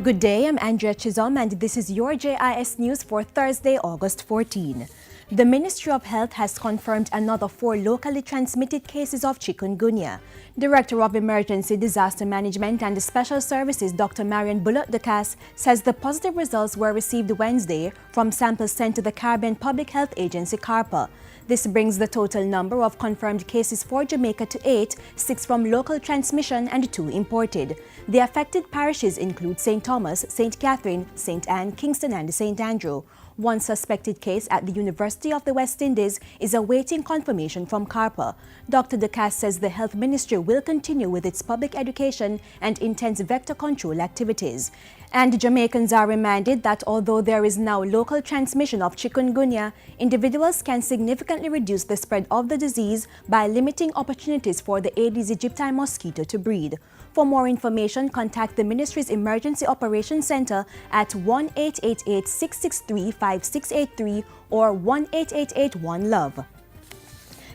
Good day, I'm Andrea Chisholm and this is your JIS News for Thursday, August 14. The Ministry of Health has confirmed another 4 locally transmitted cases of chikungunya. Director of Emergency Disaster Management and Special Services Dr. Marian Bullock-Ducasse says the positive results were received Wednesday from samples sent to the Caribbean Public Health Agency CARPA. This brings the total number of confirmed cases for Jamaica to 8, 6 from local transmission and 2 imported. The affected parishes include St. Thomas, St. Catherine, St. Anne, Kingston and St. Andrew. One suspected case at the University of the West Indies is awaiting confirmation from CARPA. Dr. Ducasse says the Health Ministry will continue with its public education and intense vector control activities. And Jamaicans are reminded that although there is now local transmission of chikungunya, individuals can significantly reduce the spread of the disease by limiting opportunities for the Aedes aegypti mosquito to breed. For more information, contact the Ministry's Emergency Operations Center at 1-888-663-5683 or 1-8881-LOVE.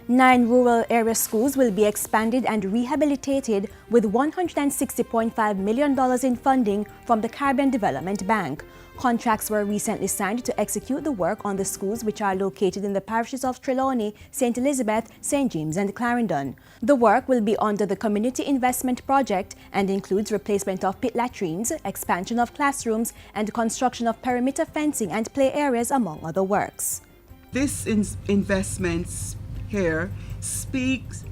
9 rural area schools will be expanded and rehabilitated with $160.5 million in funding from the Caribbean Development Bank. Contracts were recently signed to execute the work on the schools which are located in the parishes of Trelawney, St. Elizabeth, St. James and Clarendon. The work will be under the Community Investment Project and includes replacement of pit latrines, expansion of classrooms and construction of perimeter fencing and play areas among other works. This investments here speaks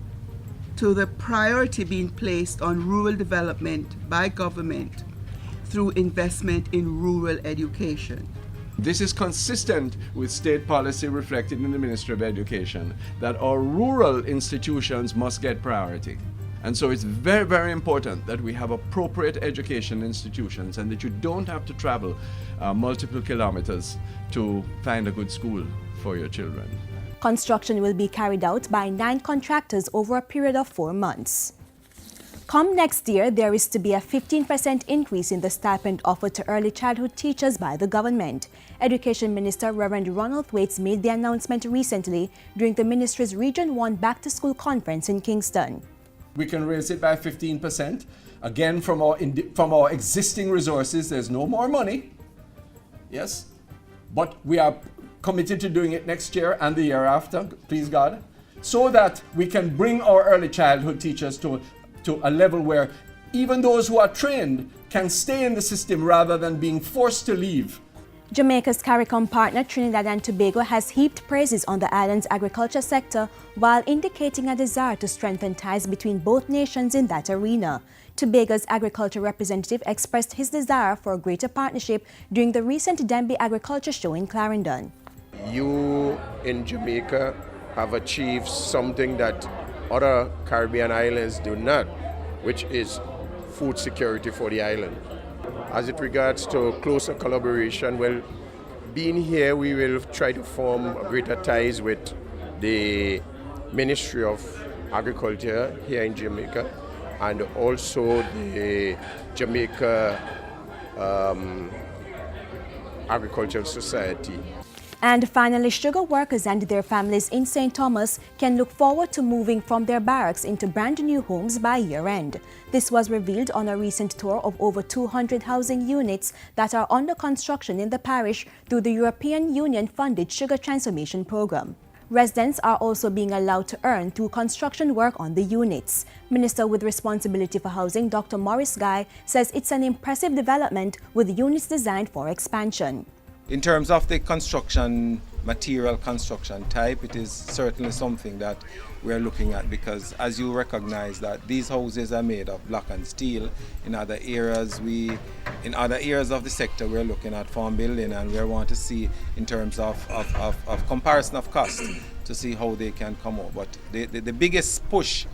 to the priority being placed on rural development by government through investment in rural education. This is consistent with state policy reflected in the Ministry of Education that our rural institutions must get priority. And so it's very, very important that we have appropriate education institutions and that you don't have to travel multiple kilometers to find a good school for your children. Construction will be carried out by 9 contractors over a period of 4 months. Come next year, there is to be a 15% increase in the stipend offered to early childhood teachers by the government. Education Minister Reverend Ronald Thwaites made the announcement recently during the ministry's Region 1 Back to School conference in Kingston. We can raise it by 15%. Again, from our existing resources, there's no more money. Yes, but we are committed to doing it next year and the year after, please God, so that we can bring our early childhood teachers to a level where even those who are trained can stay in the system rather than being forced to leave. Jamaica's CARICOM partner Trinidad and Tobago has heaped praises on the island's agriculture sector while indicating a desire to strengthen ties between both nations in that arena. Tobago's agriculture representative expressed his desire for a greater partnership during the recent Denby Agriculture Show in Clarendon. You in Jamaica have achieved something that other Caribbean islands do not, which is food security for the island. As it regards to closer collaboration, well, being here, we will try to form greater ties with the Ministry of Agriculture here in Jamaica and also the Jamaica Agricultural Society. And finally, sugar workers and their families in St. Thomas can look forward to moving from their barracks into brand new homes by year-end. This was revealed on a recent tour of over 200 housing units that are under construction in the parish through the European Union-funded Sugar Transformation Program. Residents are also being allowed to earn through construction work on the units. Minister with responsibility for housing, Dr. Maurice Guy, says it's an impressive development with units designed for expansion. In terms of the construction material, construction type, it is certainly something that we're looking at because as you recognize that these houses are made of block and steel. In other areas of the sector we're looking at farm building and we want to see in terms of comparison of cost to see how they can come out. But the biggest push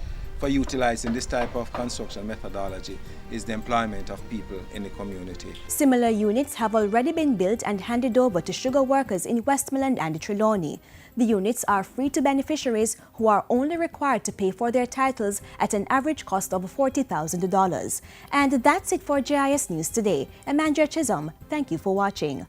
for utilizing this type of construction methodology is the employment of people in the community. Similar units have already been built and handed over to sugar workers in Westmoreland and Trelawney. The units are free to beneficiaries who are only required to pay for their titles at an average cost of $40,000. And that's it for JIS News today. I'm Andrea Chisholm. Thank you for watching.